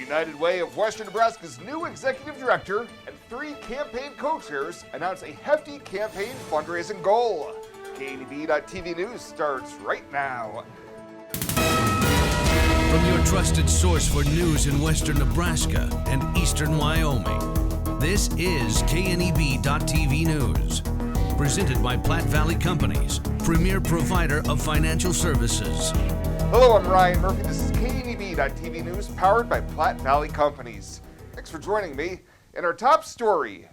United Way of Western Nebraska's new executive director and 3 campaign co-chairs announce a hefty campaign fundraising goal. KNEB.TV News starts right now. From your trusted source for news in Western Nebraska and Eastern Wyoming, this is KNEB.TV News. Presented by Platte Valley Companies, premier provider of financial services. Hello, I'm Ryan Murphy. This is KNEB.TV News, powered by Platte Valley Companies. Thanks for joining me. In our top story,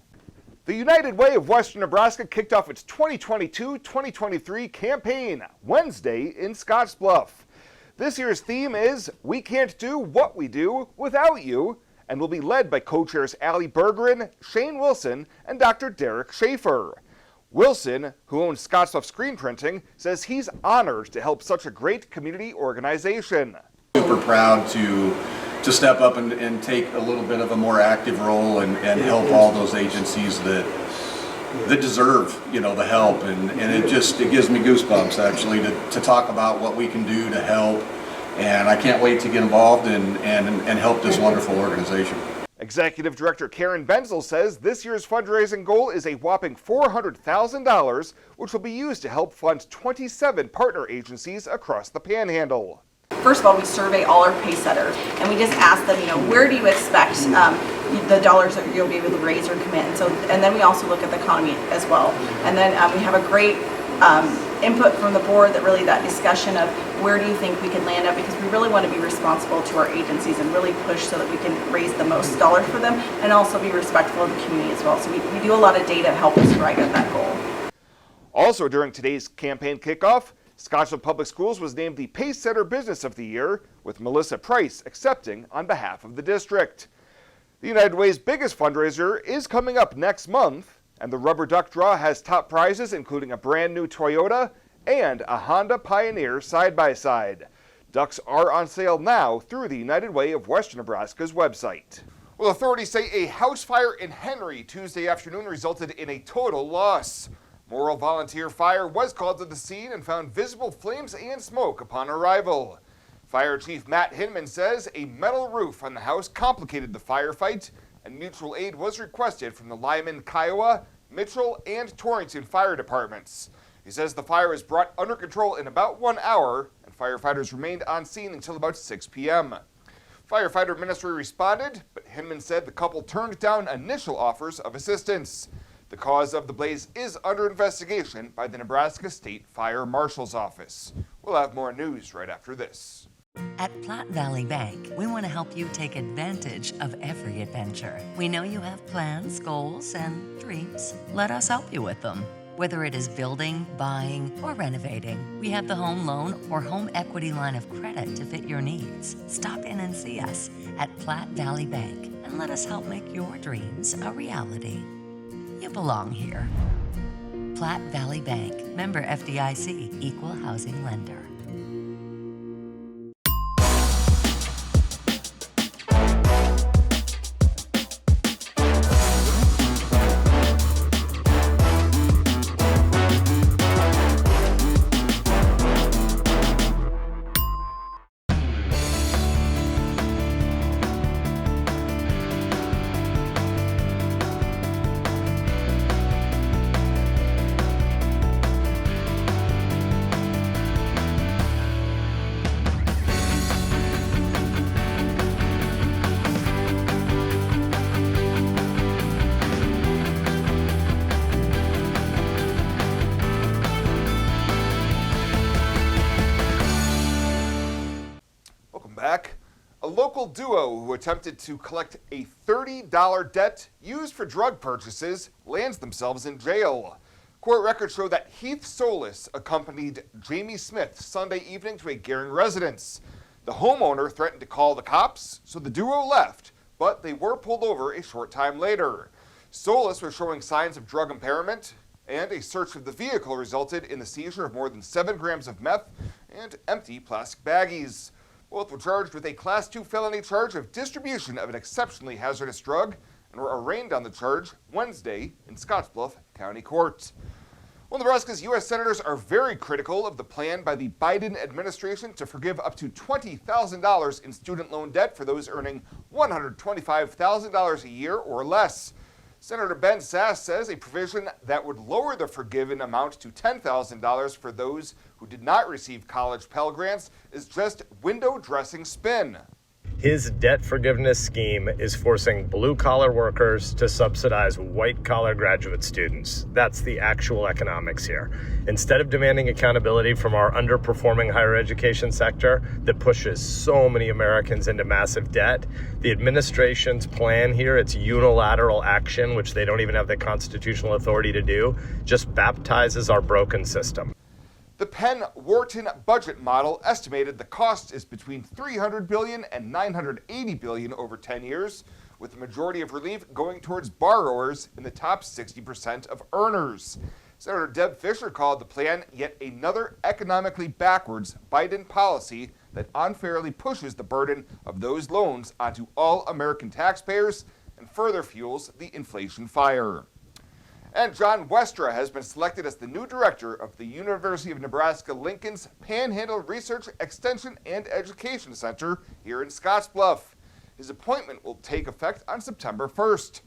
the United Way of Western Nebraska kicked off its 2022-2023 campaign Wednesday in Scottsbluff. This year's theme is We Can't Do What We Do Without You, and will be led by co-chairs Allie Bergeron, Shane Wilson, and Dr. Derek Schaefer. Wilson, who owns Scottsbluff Screen Printing, says he's honored to help such a great community organization. Super proud to step up and take a little bit of a more active role and help all those agencies that deserve, the help, and it gives me goosebumps actually to talk about what we can do to help, and I can't wait to get involved and help this wonderful organization. Executive Director Karen Benzel says this year's fundraising goal is a whopping $400,000, which will be used to help fund 27 partner agencies across the Panhandle. First of all, we survey all our pay setters, and we just ask them, where do you expect the dollars that you'll be able to raise or commit? And then we also look at the economy as well. And then we have a great input from the board, that discussion of where do you think we can land at, because we really want to be responsible to our agencies and really push so that we can raise the most dollars for them and also be respectful of the community as well. So we do a lot of data to help us arrive at that goal. Also during today's campaign kickoff, Scottsbluff Public Schools was named the Pace Setter Business of the Year, with Melissa Price accepting on behalf of the district. The United Way's biggest fundraiser is coming up next month, and the Rubber Duck Draw has top prizes including a brand new Toyota and a Honda Pioneer side-by-side. Ducks are on sale now through the United Way of Western Nebraska's website. Well, authorities say a house fire in Henry Tuesday afternoon resulted in a total loss. Morrill Volunteer Fire was called to the scene and found visible flames and smoke upon arrival. Fire Chief Matt Hinman says a metal roof on the house complicated the firefight, and mutual aid was requested from the Lyman, Kiowa, Mitchell, and Torrington fire departments. He says the fire was brought under control in about 1 hour, and firefighters remained on scene until about 6 p.m. Firefighter ministry responded, but Hinman said the couple turned down initial offers of assistance. The cause of the blaze is under investigation by the Nebraska State Fire Marshal's Office. We'll have more news right after this. At Platte Valley Bank, we want to help you take advantage of every adventure. We know you have plans, goals, and dreams. Let us help you with them. Whether it is building, buying, or renovating, we have the home loan or home equity line of credit to fit your needs. Stop in and see us at Platte Valley Bank and let us help make your dreams a reality. You belong here. Platte Valley Bank, member FDIC, equal housing lender. A local duo who attempted to collect a $30 debt used for drug purchases lands themselves in jail. Court records show that Heath Solis accompanied Jamie Smith Sunday evening to a Gering residence. The homeowner threatened to call the cops, so the duo left, but they were pulled over a short time later. Solis was showing signs of drug impairment, and a search of the vehicle resulted in the seizure of more than 7 grams of meth and empty plastic baggies. Both were charged with a Class 2 felony charge of distribution of an exceptionally hazardous drug and were arraigned on the charge Wednesday in Scottsbluff County Court. Well, Nebraska's U.S. senators are very critical of the plan by the Biden administration to forgive up to $20,000 in student loan debt for those earning $125,000 a year or less. Senator Ben Sasse says a provision that would lower the forgiven amount to $10,000 for those who did not receive college Pell Grants is just window dressing spin. His debt forgiveness scheme is forcing blue-collar workers to subsidize white-collar graduate students. That's the actual economics here. Instead of demanding accountability from our underperforming higher education sector that pushes so many Americans into massive debt, the administration's plan here, its unilateral action, which they don't even have the constitutional authority to do, just baptizes our broken system. The Penn-Wharton budget model estimated the cost is between $300 billion and $980 billion over 10 years, with the majority of relief going towards borrowers in the top 60% of earners. Senator Deb Fischer called the plan yet another economically backwards Biden policy that unfairly pushes the burden of those loans onto all American taxpayers and further fuels the inflation fire. And John Westra has been selected as the new director of the University of Nebraska-Lincoln's Panhandle Research, Extension, and Education Center here in Scottsbluff. His appointment will take effect on September 1st.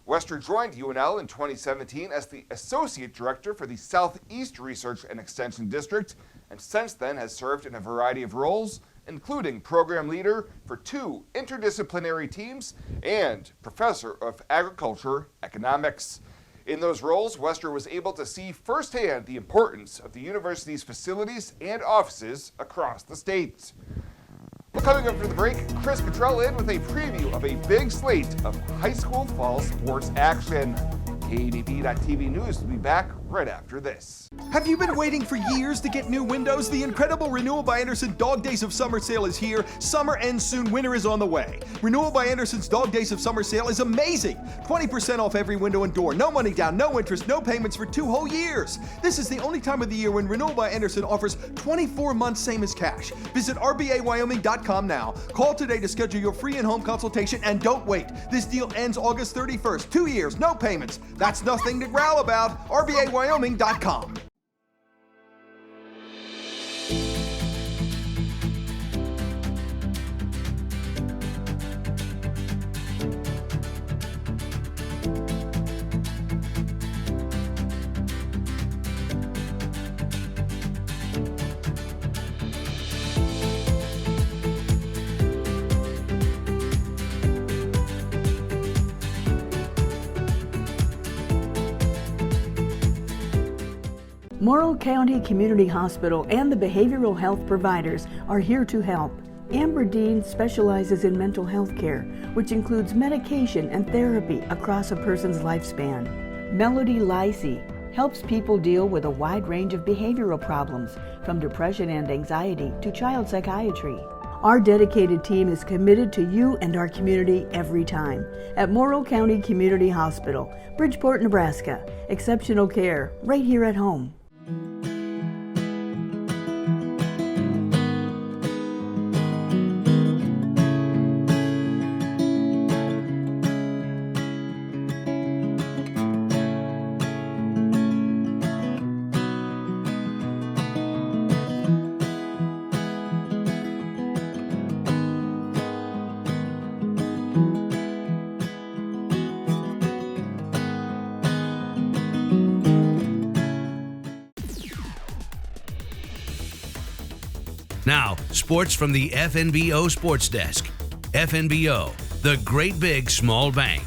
Westra joined UNL in 2017 as the associate director for the Southeast Research and Extension District, and since then has served in a variety of roles, including program leader for 2 interdisciplinary teams and professor of agriculture economics. In those roles, Westra was able to see firsthand the importance of the university's facilities and offices across the state. Well, coming up for the break, Chris Cottrell in with a preview of a big slate of high school fall sports action. KNEB.TV News will be back right after this. Have you been waiting for years to get new windows? The incredible Renewal by Andersen Dog Days of Summer sale is here. Summer ends soon, winter is on the way. Renewal by Andersen's Dog Days of Summer sale is amazing. 20% off every window and door. No money down, no interest, no payments for 2 whole years. This is the only time of the year when Renewal by Andersen offers 24 months same as cash. Visit rbawyoming.com now. Call today to schedule your free in-home consultation and don't wait. This deal ends August 31st. 2 years, no payments. That's nothing to growl about. rbawyoming.com. Morrill County Community Hospital and the behavioral health providers are here to help. Amber Dean specializes in mental health care, which includes medication and therapy across a person's lifespan. Melody Lacey helps people deal with a wide range of behavioral problems, from depression and anxiety to child psychiatry. Our dedicated team is committed to you and our community every time. At Morrill County Community Hospital, Bridgeport, Nebraska. Exceptional care right here at home. Now, sports from the FNBO Sports Desk. FNBO, the great big small bank.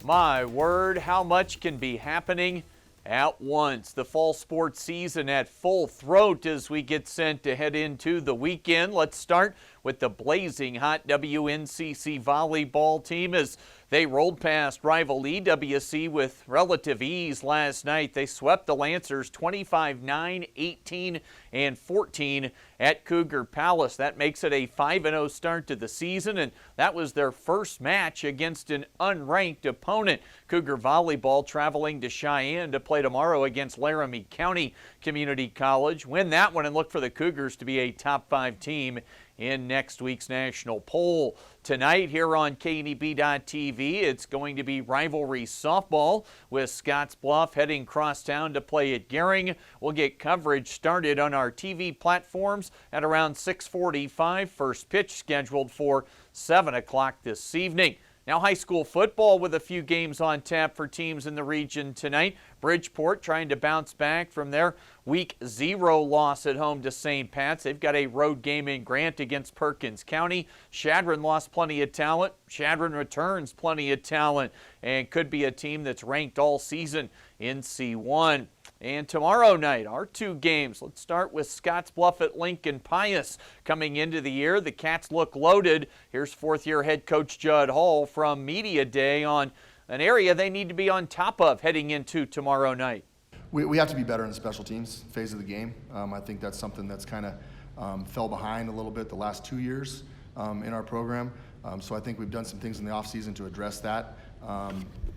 My word, how much can be happening at once? The fall sports season at full throat as we get set to head into the weekend. Let's start with the blazing hot WNCC volleyball team as they rolled past rival EWC with relative ease last night. They swept the Lancers 25-9, 18, and 14 at Cougar Palace. That makes it a 5-0 start to the season, and that was their first match against an unranked opponent. Cougar volleyball traveling to Cheyenne to play tomorrow against Laramie County Community College. Win that one and look for the Cougars to be a top 5 team in next week's national poll. Tonight here on KNEB.TV, it's going to be rivalry softball with Scottsbluff heading crosstown to play at Gering. We'll get coverage started on our TV platforms at around 6:45. First pitch scheduled for 7 o'clock this evening. Now high school football with a few games on tap for teams in the region tonight. Bridgeport trying to bounce back from their week 0 loss at home to St. Pat's. They've got a road game in Grant against Perkins County. Shadron lost plenty of talent. Shadron returns plenty of talent and could be a team that's ranked all season in C1. And tomorrow night, our 2 games. Let's start with Scottsbluff at Lincoln Pius. Coming into the year, the Cats look loaded. Here's 4th-year head coach Judd Hall from Media Day on an area they need to be on top of heading into tomorrow night. We have to be better in the special teams phase of the game. I think that's something that's kind of fell behind a little bit the last 2 years in our program. So I think we've done some things in the offseason to address that.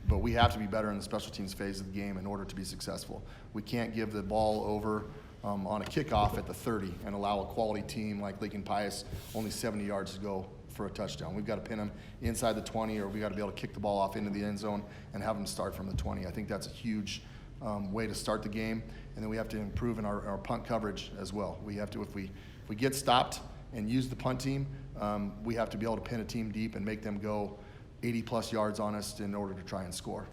But we have to be better in the special teams phase of the game in order to be successful. We can't give the ball over on a kickoff at the 30 and allow a quality team like Lincoln Pius only 70 yards to go for a touchdown. We've got to pin them inside the 20, or we got to be able to kick the ball off into the end zone and have them start from the 20. I think that's a huge way to start the game. And then we have to improve in our punt coverage as well. We have to, if we get stopped and use the punt team, we have to be able to pin a team deep and make them go 80-plus yards on us in order to try and score.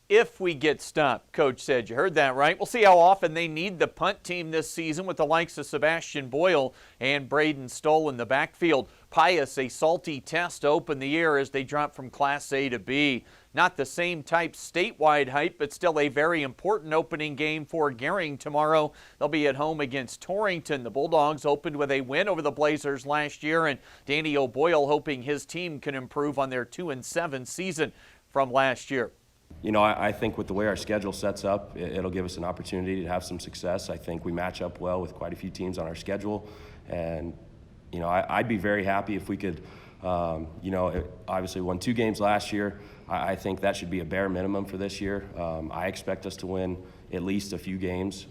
If we get stopped, Coach said. You heard that right. We'll see how often they need the punt team this season with the likes of Sebastian Boyle and Braden Stoll in the backfield. Pius, a salty test to open the year as they drop from Class A to B. Not the same type statewide hype, but still a very important opening game for Gering tomorrow. They'll be at home against Torrington. The Bulldogs opened with a win over the Blazers last year, and Danny O'Boyle hoping his team can improve on their 2-7 season from last year. You know, I think with the way our schedule sets up, it'll give us an opportunity to have some success. I think we match up well with quite a few teams on our schedule. And, you know, I'd be very happy if we could, you know, obviously won 2 games last year. I think that should be a bare minimum for this year. I expect us to win at least a few games.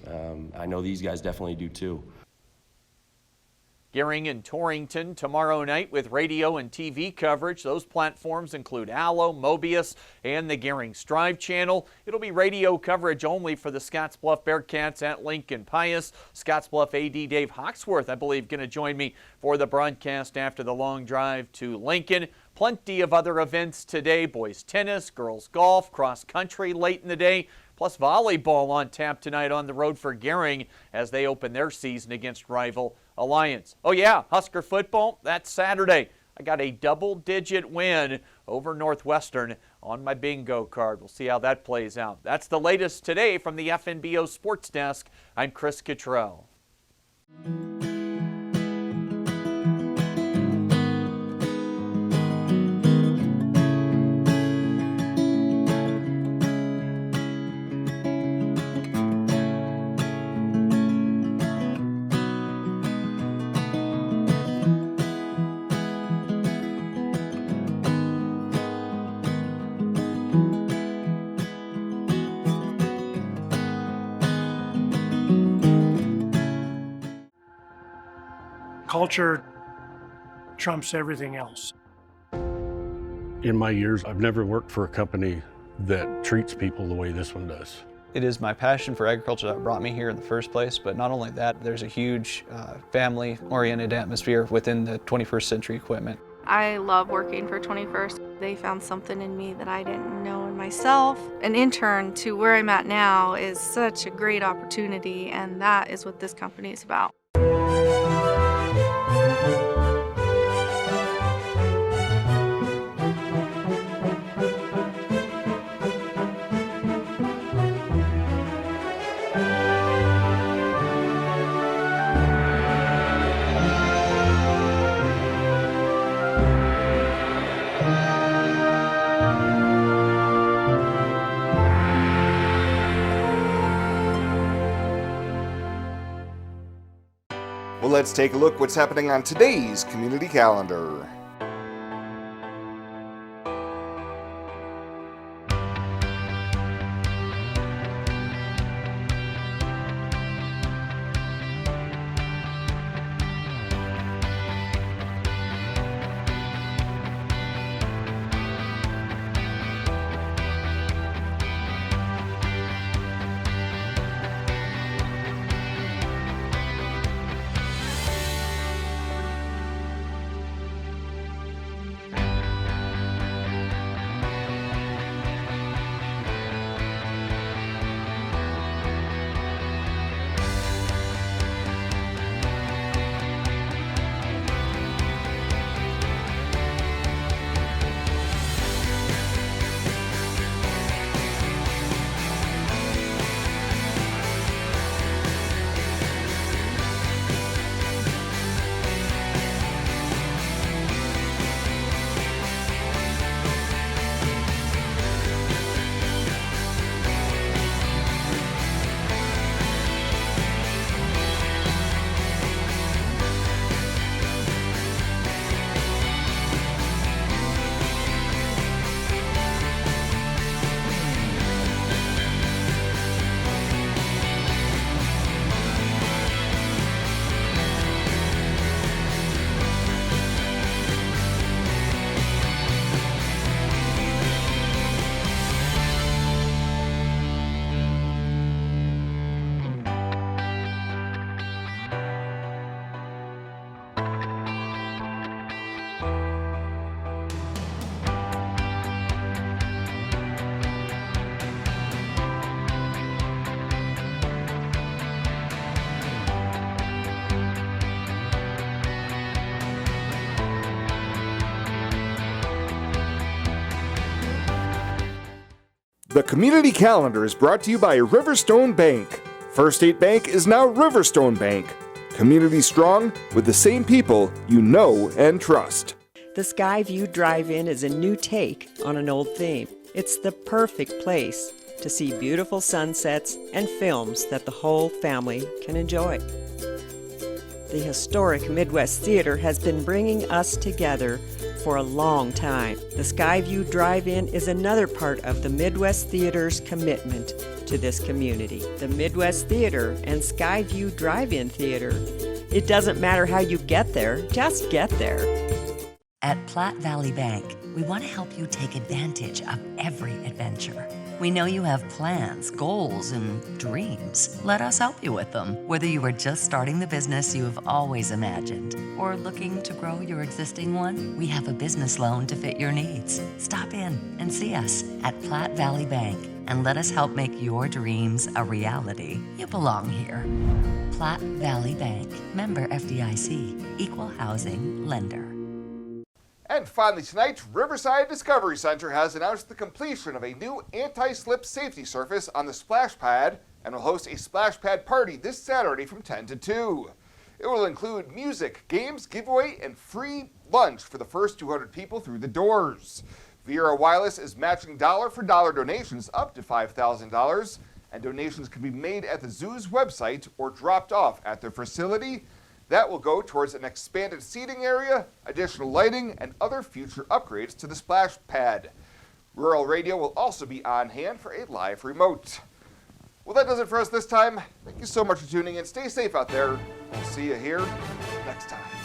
I know these guys definitely do too. Gering and Torrington tomorrow night with radio and TV coverage. Those platforms include Allo, Mobius, and the Gering Strive channel. It'll be radio coverage only for the Scottsbluff Bearcats at Lincoln Pius. Scottsbluff AD Dave Hawksworth, I believe, going to join me for the broadcast after the long drive to Lincoln. Plenty of other events today. Boys tennis, girls golf, cross country late in the day. Plus volleyball on tap tonight on the road for Gering as they open their season against rival Alliance. Oh yeah, Husker football, that's Saturday. I got a double-digit win over Northwestern on my bingo card. We'll see how that plays out. That's the latest today from the FNBO Sports Desk. I'm Chris Cottrell. Culture trumps everything else. In my years, I've never worked for a company that treats people the way this one does. It is my passion for agriculture that brought me here in the first place, but not only that, there's a huge family-oriented atmosphere within the 21st Century Equipment. I love working for 21st. They found something in me that I didn't know in myself. An intern to where I'm at now is such a great opportunity, and that is what this company is about. Well, let's take a look what's happening on today's community calendar. The community calendar is brought to you by Riverstone Bank. First State Bank is now Riverstone Bank. Community strong with the same people you know and trust. The Skyview Drive-In is a new take on an old theme. It's the perfect place to see beautiful sunsets and films that the whole family can enjoy. The historic Midwest Theater has been bringing us together for a long time. The Skyview Drive-In is another part of the Midwest Theater's commitment to this community. The Midwest Theater and Skyview Drive-In Theater. It doesn't matter how you get there, just get there. At Platte Valley Bank, we want to help you take advantage of every adventure. We know you have plans, goals, and dreams. Let us help you with them. Whether you are just starting the business you have always imagined or looking to grow your existing one, we have a business loan to fit your needs. Stop in and see us at Platte Valley Bank and let us help make your dreams a reality. You belong here. Platte Valley Bank, member FDIC, equal housing lender. And finally tonight, Riverside Discovery Center has announced the completion of a new anti-slip safety surface on the splash pad and will host a splash pad party this Saturday from 10 to 2. It will include music, games, giveaway, and free lunch for the first 200 people through the doors. Viera Wireless is matching dollar-for-dollar donations up to $5,000, and donations can be made at the zoo's website or dropped off at their facility. That will go towards an expanded seating area, additional lighting, and other future upgrades to the splash pad. Rural Radio will also be on hand for a live remote. Well, that does it for us this time. Thank you so much for tuning in. Stay safe out there. We'll see you here next time.